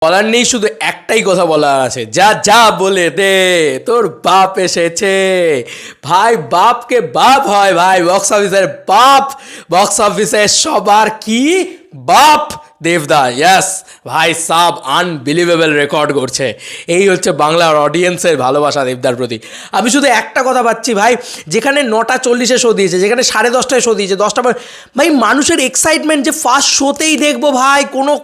বলার নেই, শুধু একটাই কথা বলার আছে, যা যা বলে দে, তোর বাপ এসেছে ভাই। বাপকে বাপ হয় ভাই, বক্স অফিসের বাপ, বক্স অফিসের সবার কি বাপ দেবদা। ইয়াস ভাই সাব, আনবিলিভেবল রেকর্ড করছে। এই হচ্ছে বাংলার অডিয়েন্সের ভালোবাসা দেবদার প্রতি। আমি শুধু একটা কথা পাচ্ছি ভাই, যেখানে 9:40 শো দিয়েছে, যেখানে 10:30 শো দিয়েছে, 10টা ভাই মানুষের এক্সাইটমেন্ট যে ফার্স্ট শোতেই দেখবো ভাই,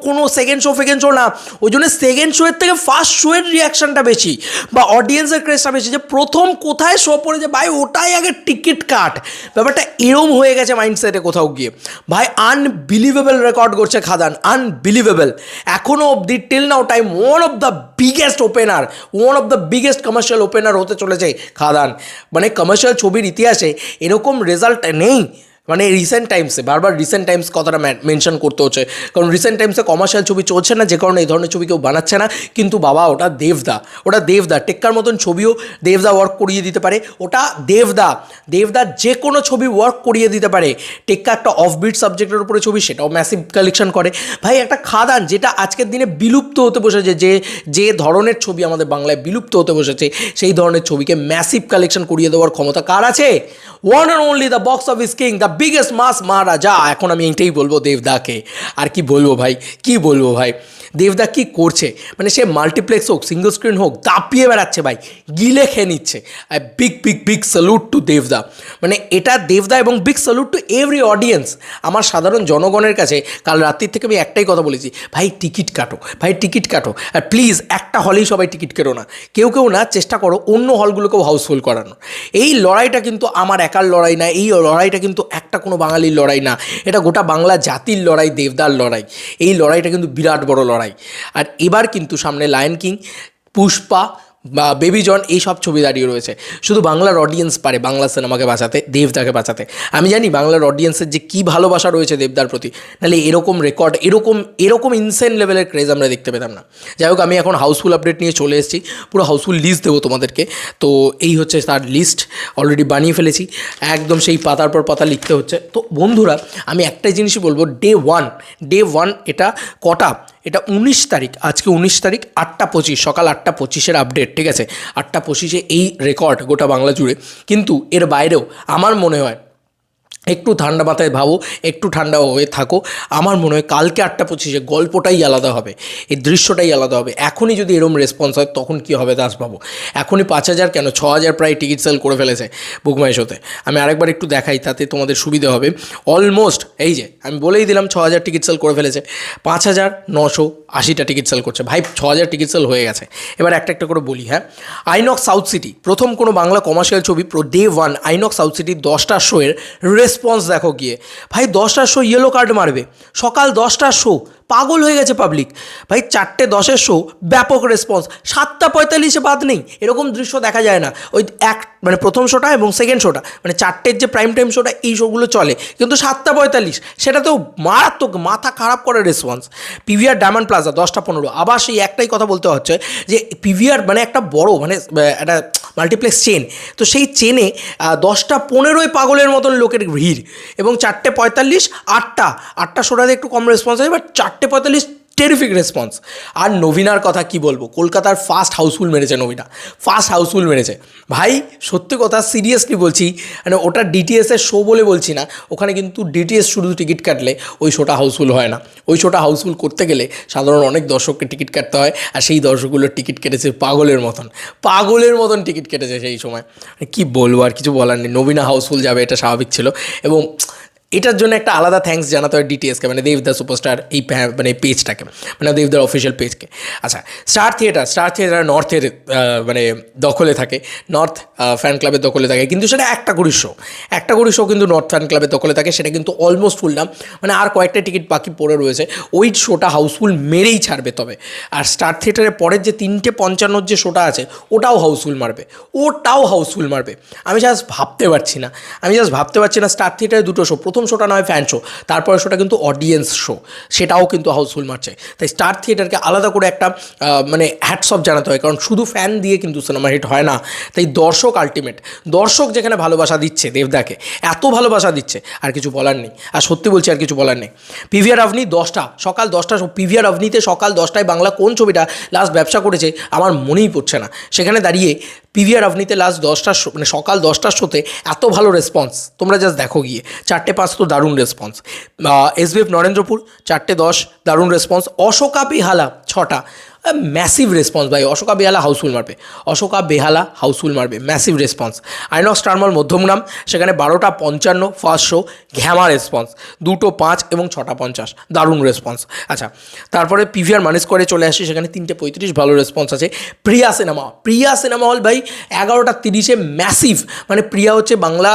কোনো সেকেন্ড শো না। ওই জন্য সেকেন্ড শোয়ের থেকে ফার্স্ট শোয়ের রিয়াকশানটা বেশি, বা অডিয়েন্সের ক্রেজটা বেশি, যে প্রথম কোথায় শো পড়েছে ভাই ওটাই আগে টিকিট কাট। ব্যাপারটা এরম হয়ে গেছে মাইন্ডসেটে কোথাও গিয়ে ভাই। আনবিলিভেবল রেকর্ড করছে খাদান, আনবিলিভেবল। এখনও অবধি till now time one of the biggest opener, one of the biggest commercial opener হতে চলেছে খাদান। মানে কমার্শিয়াল ছবির ইতিহাসে এরকম রেজাল্ট নেই। মানে রিসেন্ট টাইমসে, বারবার রিসেন্ট টাইমস কথাটা মেনশন করতে হচ্ছে, কারণ রিসেন্ট টাইমসে কমার্শিয়াল ছবি চলছে না, যে কারণে এই ধরনের ছবি কেউ বানাচ্ছে না। কিন্তু বাবা ওটা দেবদা, ওটা দেবদা। টেক্কার মতন ছবিও দেবদা ওয়ার্ক করিয়ে দিতে পারে, ওটা দেবদা। দেবদা যে কোনো ছবি ওয়ার্ক করিয়ে দিতে পারে। টেক্কা একটা অফবিট সাবজেক্টের উপরে ছবি, সেটাও ম্যাসিভ কালেকশন করে ভাই। একটা খাদান যেটা আজকের দিনে বিলুপ্ত হতে বসেছে, যে ধরনের ছবি আমাদের বাংলায় বিলুপ্ত হতে বসেছে, সেই ধরনের ছবিকে ম্যাসিভ কালেকশন করিয়ে দেওয়ার ক্ষমতা কার আছে? One and only the box office king, the biggest mass Maharaja. এখন আমি এইটাই বলবো দেবদাকে, আর কি বলবো ভাই, কি বলবো ভাই। দেবদা কি করছে, মানে সে মাল্টিপ্লেক্স হোক সিঙ্গল স্ক্রিন হোক দাপিয়ে বেড়াচ্ছে ভাই, গিলে খেয়ে নিচ্ছে। I big big big salute to দেবদা। মানে এটা দেবদা, এবং big salute to every audience. আমার সাধারণ জনগণের কাছে কাল রাত্রির থেকে আমি একটাই কথা বলেছি, ভাই টিকিট কাটো, ভাই টিকিট কাটো। আর প্লিজ একটা হলেই সবাই টিকিট কেনো না, কেউ না চেষ্টা করো অন্য হলগুলোকেও হাউসফুল করানো। এই লড়াইটা কিন্তু আমার একার লড়াই না, এই লড়াইটা কিন্তু একটা কোনো বাঙালির লড়াই না, এটা গোটা বাংলা জাতির লড়াই, দেবদার লড়াই। এই লড়াইটা কিন্তু বিরাট বড় লড়াই। আর এবার কিন্তু সামনে লায়ন কিং, পুষ্পা বা বেবি জন, এই সব ছবি দাঁড়িয়ে রয়েছে। শুধু বাংলার অডিয়েন্স পারে বাংলা সিনেমাকে বাঁচাতে, দেবদাকে বাঁচাতে। আমি জানি বাংলার অডিয়েন্সের যে কী ভালোবাসা রয়েছে দেবদার প্রতি, নাহলে এরকম রেকর্ড, এরকম ইনসেন লেভেলের ক্রেজ আমরা দেখতে পেতাম না। যাই হোক, আমি এখন হাউসফুল আপডেট নিয়ে চলে এসেছি, পুরো হাউসফুল লিস্ট দেবো তোমাদেরকে। তো এই হচ্ছে তার লিস্ট, অলরেডি বানিয়ে ফেলেছি, একদম সেই পাতার পর পাতা লিখতে হচ্ছে। তো বন্ধুরা, আমি একটাই জিনিসই বলবো, ডে ওয়ান এটা কটা, এটা 19 তারিখ, আজকে 19 তারিখ, 8:25 সকাল 8:25 আপডেট, ঠিক আছে? 8:25 এই রেকর্ড গোটা বাংলা জুড়ে। কিন্তু এর বাইরেও আমার মনে হয় একটু ঠান্ডা মাথায় ভাবো, একটু ঠান্ডা হয়ে থাকো। আমার মনে হয় কালকে 8:25 গল্পটাই আলাদা হবে, এই দৃশ্যটাই আলাদা হবে। এখনই যদি এরম রেসপন্স হয় তখন কী হবে দাসবাবু? এখনই 5,000 কেন 6,000 প্রায় টিকিট সেল করে ফেলেছে বুক মাই শোতে। আমি আরেকবার একটু দেখাই, তাতে তোমাদের সুবিধা হবে। অলমোস্ট এই যে আমি বলেই দিলাম 6,000 টিকিট সেল করে ফেলেছে, 5,980টা টিকিট সেল করছে ভাই। 6,000 টিকিট সেল হয়ে গেছে। এবার একটা একটা করে বলি, হ্যাঁ। আইনক্স সাউথ সিটি, প্রথম কোনো বাংলা কমার্শিয়াল ছবি ডে ওয়ান আইনক্স সাউথ সিটির 10টা শোয়ের রেসপন্স দেখো গিয়ে ভাই। 10টার শো ইয়েলো কার্ড মারবে, সকাল 10টার শো, পাগল হয়ে গেছে পাবলিক ভাই। 4:10 শো ব্যাপক রেসপন্স, 7:45 বাদ নেই। এরকম দৃশ্য দেখা যায় না। ওই মানে প্রথম শোটা এবং সেকেন্ড শোটা, মানে 4টের যে প্রাইম টাইম শোটা, এই শোগুলো চলে, কিন্তু 7:45 সেটাতেও মারাত্মক মাথা খারাপ করে রেসপন্স। পিভিআর ডায়মন্ড প্লাজা 10:15, আবার সেই একটাই কথা বলতে হচ্ছে যে পিভিআর মানে একটা বড়, মানে একটা মাল্টিপ্লেক্স চেন, তো সেই চেনে 10:15 পাগলের মতন লোকের ভিড়, এবং 4:45 8টা শোটাতে একটু কম রেসপন্স আছে, বাট 4:45 টেরিফিক রেসপন্স। আর নবীনার কথা কি বলবো, কলকাতার ফার্স্ট হাউসফুল মেরেছে নবীনা, ফার্স্ট হাউসফুল মেরেছে ভাই। সত্যি কথা সিরিয়াসলি বলছি, মানে ওটা ডিটিএসের শো বলে বলছি না, ওখানে কিন্তু ডিটিএস শুধু টিকিট কাটলে ওই শোটা হাউসফুল হয় না। ওই শোটা হাউসফুল করতে গেলে সাধারণ অনেক দর্শককে টিকিট কাটতে হয়, আর সেই দর্শকগুলোর টিকিট কেটেছে পাগলের মতন টিকিট কেটেছে সেই সময়। কি বলবো, আর কিছু বলার নেই। নবীনা হাউসফুল যাবে এটা স্বাভাবিক ছিল, এবং এটার জন্য একটা আলাদা থ্যাঙ্কস জানাতে হয় ডিটিএসকে, মানে দেবদা সুপারস্টার এই মানে পেজটাকে, মানে দেবদার অফিসিয়াল পেজকে। আচ্ছা, স্টার থিয়েটার নর্থের মানে দখলে থাকে, নর্থ ফ্যান ক্লাবের দখলে থাকে, কিন্তু সেটা একটা করে শো কিন্তু নর্থ ফ্যান ক্লাবের দখলে থাকে। সেটা কিন্তু অলমোস্ট ফুল নাম, মানে আর কয়েকটা টিকিট বাকি পড়ে রয়েছে। ওই শোটা হাউসফুল মেরেই ছাড়বে তবে। আর স্টার থিয়েটারের পরের যে 3:55 যে শোটা আছে, ওটাও হাউসফুল মারবে। আমি জাস্ট ভাবতে পারছি না স্টার থিয়েটারে দুটো শো, প্রথম শোটা নয় ফ্যান শো, তারপরে শোটা কিন্তু অডিয়েন্স শো, সেটাও কিন্তু হাউসফুল মারছে। তাই স্টার থিয়েটারকে আলাদা করে একটা মানে হ্যাটস অফ জানাতে হয়, কারণ শুধু ফ্যান দিয়ে কিন্তু সিনেমা হিট হয় না। তাই দর্শক আলটিমেট, দর্শক যেখানে ভালোবাসা দিচ্ছে দেবদাকে, এত ভালোবাসা দিচ্ছে, আর কিছু বলার নেই। আর সত্যি বলছি, আর কিছু বলার নেই। পিভিআর আভনি 10টা সকাল 10টা, পিভিআর আভনিতে সকাল 10টায় বাংলা কোন ছবিটা লাস্ট ব্যবসা করেছে আমার মনেই পড়ছে না। সেখানে দাঁড়িয়ে পিভিআর আভনিতে লাস্ট 10টার মানে সকাল 10টার শোতে এত ভালো রেসপন্স, তোমরা জাস্ট দেখো গিয়ে। 4:05 তো দারুণ রেসপন্স। এসবিএফ নরেন্দ্রপুর 4:10 দারুণ রেসপন্স। অশোকা বেহালা 6টা, ম্যাসিভ রেসপন্স ভাই। অশোকা বেহালা হাউসফুল মারবে, অশোকা বেহালা হাউসফুল মারবে, ম্যাসিভ রেসপন্স। আইনক্স স্টারমল মধ্যমগ্রাম, সেখানে 12:55 ফার্স্ট শো, ঘ্যামা রেসপন্স। 2:05 এবং 6:50 দারুণ রেসপন্স। আচ্ছা, তারপরে পিভিআর মানিস করে চলে আসি, সেখানে 3:35 ভালো রেসপন্স আছে। প্রিয়া সিনেমা হল ভাই 11:30 ম্যাসিভ। মানে প্রিয়া হচ্ছে বাংলা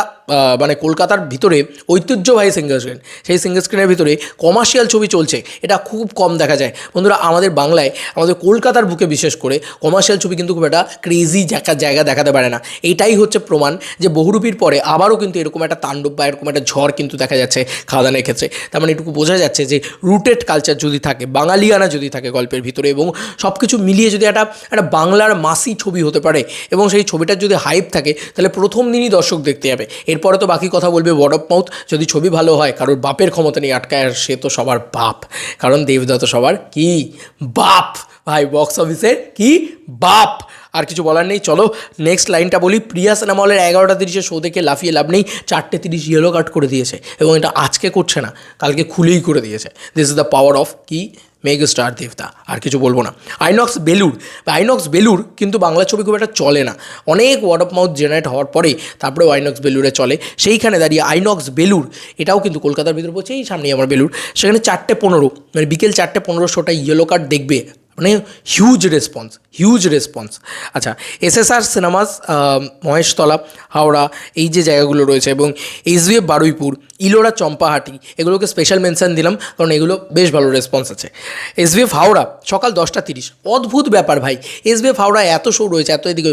মানে কলকাতার ভিতরে ঐতিহ্যবাহী সিঙ্গেল স্ক্রিন, সেই সিঙ্গেল স্ক্রিনের ভিতরে কমার্শিয়াল ছবি চলছে, এটা খুব কম দেখা যায় বন্ধুরা। আমাদের বাংলায়, আমাদের কলকাতার বুকে বিশেষ করে কমার্শিয়াল ছবি কিন্তু খুব একটা ক্রেজি জায়গা দেখাতে পারে না। এইটাই হচ্ছে প্রমাণ যে বহুরূপীর পরে আবারও কিন্তু এরকম একটা তাণ্ডব বা এরকম একটা ঝড় কিন্তু দেখা যাচ্ছে খাদানের ক্ষেত্রে। তার মানে এটুকু বোঝা যাচ্ছে যে রুটেড কালচার যদি থাকে, বাঙালিয়ানা যদি থাকে গল্পের ভিতরে, এবং সব কিছু মিলিয়ে যদি একটা বাংলার মাসি ছবি হতে পারে, এবং সেই ছবিটার যদি হাইপ থাকে, তাহলে প্রথম দিনই দর্শক দেখতে যাবে। এরপরে তো বাকি কথা বলবে ওয়ার্ড অফ মাউথ। যদি ছবি ভালো হয়, কারোর বাপের ক্ষমতা নেই আটকায়, আর সে তো সবার বাপ, কারণ দেবদা তো সবার কি বাপ ভাই, বক্স অফিসের কি বাপ। আর কিছু বলার নেই। চলো নেক্সট লাইনটা বলি। প্রিয়া সিনেমা হলের 11:30 শো দেখে লাফিয়ে লাভ নেই, 4:30 ইয়েলো কার্ড করে দিয়েছে, এবং এটা আজকে করছে না, কালকে খুলেই করে দিয়েছে। This is the power of কি মেগা স্টার দেবদা। আর কিছু বলবো না। আইনক্স বেলুর কিন্তু বাংলা ছবি খুব একটা চলে না, অনেক ওয়ার্ড অফ মাউথ জেনারেট হওয়ার পরেই তারপরেও আইনক্স বেলুরে চলে। সেইখানে দাঁড়িয়ে আইনক্স বেলুর, এটাও কিন্তু কলকাতার ভিতরে পড়ছে, এই সামনেই আমার বেলুর, সেখানে 4:15 মানে বিকেল 4:15 শোটা ইয়েলো কার্ড দেখবে, মানে হিউজ রেসপন্স। আচ্ছা, এসএসআর সিনেমাস মহেশতলা, হাওড়া, এই যে জায়গাগুলো রয়েছে, এবং এসভিএফ বারুইপুর, ইলোরা, চম্পাহাটি, এগুলোকে স্পেশাল মেনশন দিলাম, কারণ এগুলো বেশ ভালো রেসপন্স আছে। এসভিএফ হাওড়া সকাল 10:30, অদ্ভুত ব্যাপার ভাই। এসভিএফ হাওড়া এত শো রয়েছে, এত এদিকে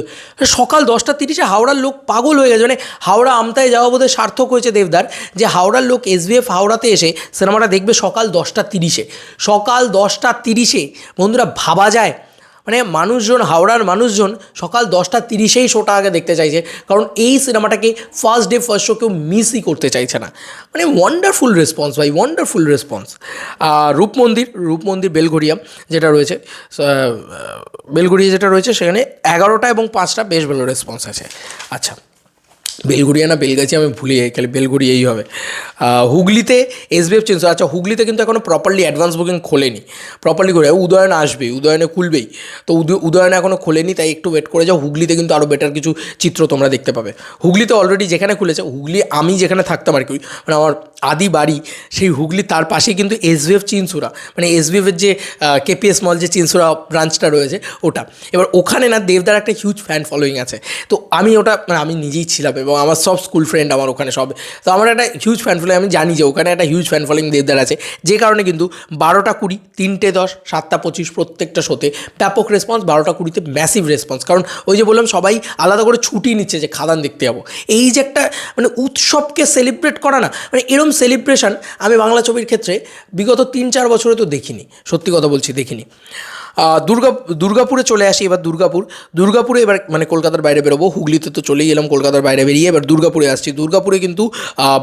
সকাল 10:30 হাওড়ার লোক পাগল হয়ে গেছে। মানে হাওড়া আমতায় যাওয়া বোধহয় সার্থক হয়েছে দেবদার, যে হাওড়ার লোক এসভিএফ হাওড়াতে এসে সিনেমাটা দেখবে সকাল 10:30। সকাল 10:30 বন্ধুরা, ভাবা যায়? মানে মানুষজন, হাওড়ার মানুষজন সকাল 10:30 শোটা আগে দেখতে চাইছে, কারণ এই সিনেমাটাকে ফার্স্ট শো কেউ মিসই করতে চাইছে না। মানে ওয়ান্ডারফুল রেসপন্স ভাই, ওয়ান্ডারফুল রেসপন্স। রূপমন্দির বেলঘড়িয়া যেটা রয়েছে, সেখানে 11টা এবং 5টা বেশ ভালো রেসপন্স আছে। আচ্ছা, বেলঘড়িয়া না বেলগাছি আমি ভুলে যাই, খালি বেলঘড়িয়াই হবে। হুগলিতে এসবিএফ চেঞ্জ। আচ্ছা, হুগলিতে কিন্তু এখনও প্রপারলি অ্যাডভান্স বুকিং খোলেনি, প্রপারলি করে উদয়ন আসবে, উদয়নে খুলবেই, তো উদয়নে এখনও খোলেনি, তাই একটু ওয়েট করে যাও। হুগলিতে কিন্তু আরও বেটার কিছু চিত্র তোমরা দেখতে পাবে। হুগলিতে অলরেডি যেখানে খুলেছে, হুগলি আমি যেখানে থাকতাম আর কি, মানে আমার আদি বাড়ি সেই হুগলি, তার পাশেই কিন্তু এসভিএফ চিনসুরা, মানে এসভিএফের যে কেপিএস মল যে চিনসুরা ব্রাঞ্চটা রয়েছে ওটা। এবার ওখানে না দেবদার একটা হিউজ ফ্যান ফলোয়িং আছে, তো আমি ওটা মানে আমি নিজেই ছিলাম, এবং আমার সব স্কুল ফ্রেন্ড আমার ওখানে সব, তো আমার একটা হিউজ ফ্যান ফলোয়িং, আমি জানি যে ওখানে একটা হিউজ ফ্যান ফলোয়িং দেবদার আছে, যে কারণে কিন্তু 12:20, 3:10, 7:25 প্রত্যেকটা শোতে ব্যাপক রেসপন্স। 12:20 ম্যাসিভ রেসপন্স, কারণ ওই যে বললাম সবাই আলাদা করে ছুটি নিচ্ছে যে খাদান দেখতে যাবো। এই যে একটা মানে উৎসবকে সেলিব্রেট করা না, মানে এরম সেলিব্রেশন আমি বাংলা ছবির ক্ষেত্রে বিগত 3-4 বছরে তো দেখিনি, সত্যি কথা বলছি দেখিনি। দুর্গাপুরে চলে আসি। এবার দুর্গাপুরে এবার মানে কলকাতার বাইরে বেরোবো। হুগলিতে তো চলেই এলাম, কলকাতার বাইরে বেরিয়ে এবার দুর্গাপুরে আসছি। দুর্গাপুরে কিন্তু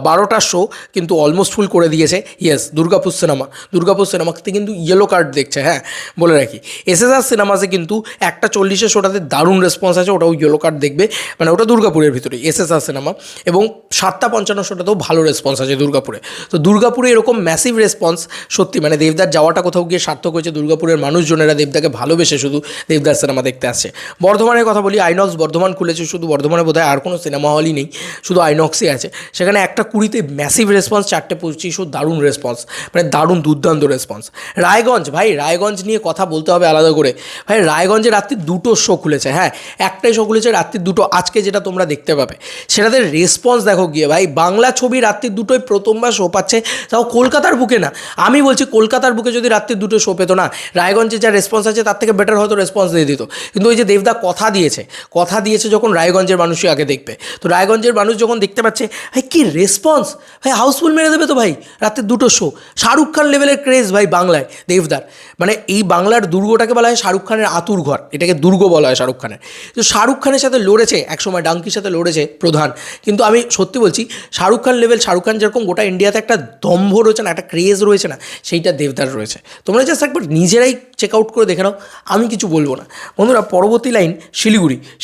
12টার শো কিন্তু অলমোস্ট ফুল করে দিয়েছে। ইয়েস, দুর্গাপুর সিনেমাতে কিন্তু ইয়েলো কার্ড দেখছে, হ্যাঁ বলে রাখি। এসএসআর সিনেমাসে কিন্তু 1:40 শোটাতে দারুণ রেসপন্স আছে, ওটাও ইয়েলো কার্ড দেখবে, মানে ওটা দুর্গাপুরের ভিতরে এসএসআর সিনেমা। এবং 7:55 শোটাতেও ভালো রেসপন্স আছে দুর্গাপুরে। তো দুর্গাপুরে এরকম ম্যাসিভ রেসপন্স, সত্যি মানে দেবদার যাওয়াটা কোথাও গিয়ে সার্থক হয়েছে। দুর্গাপুরের মানুষজনেরা দেবদাকে ভালোবেসে শুধু দেবদার সিনেমা দেখতে আসছে। বর্ধমানের কথা বলি, আইনক্স বর্ধমান খুলেছে, শুধু বর্ধমানে বোধহয় আর কোনো সিনেমা হলই নেই, শুধু আইনক্সই আছে। সেখানে 1:20 ম্যাসিভ রেসপন্স, 4:25 দারুণ রেসপন্স, মানে দারুণ দুর্দান্ত রেসপন্স। রায়গঞ্জ ভাই, রায়গঞ্জ নিয়ে কথা বলতে হবে আলাদা করে ভাই। রায়গঞ্জে রাত্রি 2টো শো খুলেছে, হ্যাঁ একটাই শো খুলেছে রাত্রি 2টো, আজকে যেটা তোমরা দেখতে পাবে সেটাতে রেসপন্স দেখো গিয়ে ভাই। বাংলা ছবি রাত্রি 2টোয় প্রথমবার শো পাচ্ছে, তাও কলকাতার বুকে না। আমি বলছি কলকাতার বুকে যদি রাত্রি 2টো শো পেতো না, রায়গঞ্জে যা রেসপন্স রেসপন্স আছে তার থেকে বেটার হয়তো রেসপন্স দিয়ে দিত। কিন্তু ওই যে দেবদা কথা দিয়েছে যখন রায়গঞ্জের মানুষই আগে দেখবে, তো রায়গঞ্জের মানুষ যখন দেখতে পাচ্ছে ভাই কী রেসপন্স, ভাই হাউসফুল মেরে দেবে তো ভাই, রাতে 2টো শো, শাহরুখ খান লেভেলের ক্রেজ ভাই বাংলায় দেবদার। মানে এই বাংলার দুর্গটাকে বলা হয় শাহরুখ খানের আতুর ঘর, এটাকে দুর্গ বলা হয় শাহরুখ খানের। তো শাহরুখ খানের সাথে লড়েছে একসময়, ডাঙ্কির সাথে লড়েছে প্রধান, কিন্তু আমি সত্যি বলছি শাহরুখ খান লেভেল, শাহরুখ খান যেরকম গোটা ইন্ডিয়াতে একটা দম্ভ রয়েছে না, একটা ক্রেজ রয়েছে না, সেইটা দেবদার রয়েছে। তোমরা জাস্ট একবার নিজেরাই চেক আউট করে দেখে নাও, আমি কিছু বলবো না। বন্ধুরা পরবর্তী লাইন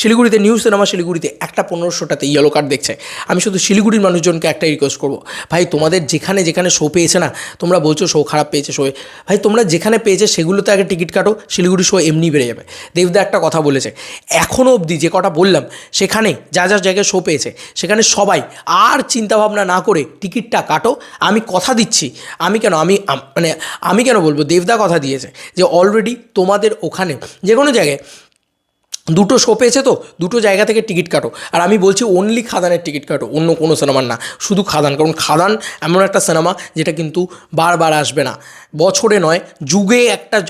শিলিগুড়িতে নিউ সিনেমা শিলিগুড়িতে 1:15টাতে ইয়েলো কার্ড দেখছে। আমি শুধু শিলিগুড়ির মানুষজনকে একটাই রিকোয়েস্ট করবো, ভাই তোমাদের যেখানে শো পেয়েছে না, তোমরা বলছো শো খারাপ পেয়েছে শোয়ে, ভাই তোমরা যেখানে পেয়েছে সেগুলোতে আগে টিকিট কাটো, শিলিগুড়ি শো এমনি বেড়ে যাবে। দেবদা একটা কথা বলেছে, এখনও অবধি যে কটা বললাম সেখানে যা জায়গায় শো পেয়েছে সেখানে সবাই আর চিন্তাভাবনা না করে টিকিটটা কাটো। আমি কথা দিচ্ছি, আমি কেন বলবো, দেবদা কথা দিয়েছে যে অলরেডি তোমাদের ওখানে যে কোনো জায়গায় 2টো শো পেয়েছে, তো 2টো জায়গা থেকে টিকিট কাটো। আর আমি বলছি অনলি খাদানের টিকিট কাটো, অন্য কোনো সিনেমার না, শুধু খাদান। কারণ খাদান এমন একটা সিনেমা যেটা কিন্তু বারবার আসবে না, বছরে নয় যুগে,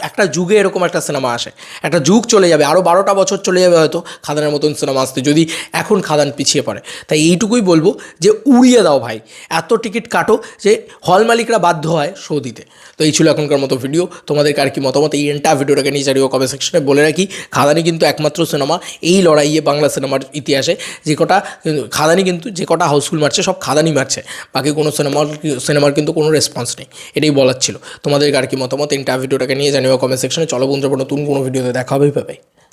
একটা যুগে এরকম একটা সিনেমা আসে, একটা যুগ চলে যাবে, আরও 12টা বছর চলে যাবে হয়তো খাদানের মতন সিনেমা আসতে, যদি এখন খাদান পিছিয়ে পড়ে। তাই এইটুকুই বলবো যে উড়িয়ে দাও ভাই, এত টিকিট কাটো যে হল মালিকরা বাধ্য হয় শো দিতে। তো এই ছিল এখনকার মতো ভিডিও, তোমাদেরকে আর কি মতামত এই এন্টার ভিডিওটাকে নিয়ে জানিও কমেন্ট সেকশনে। বলে রাখি খাদানি কিন্তু একমাত্র সিনেমা এই লড়াইয়ে বাংলা সিনেমার ইতিহাসে যে কটা খাদানি কিন্তু যে কটা হাউসফুল মারছে সব খাদানি মারছে, বাকি কোনো সিনেমার কিন্তু কোনো রেসপন্স নেই, এটাই বলার ছিল। তোমাদেরকে আর কি মতামত এন্টার ভিডিওটাকে নিয়ে জানিও কমেন্ট সেকশনে। চলো বন্ধুরা নতুন কোনো ভিডিওতে দেখা হবে, বাই।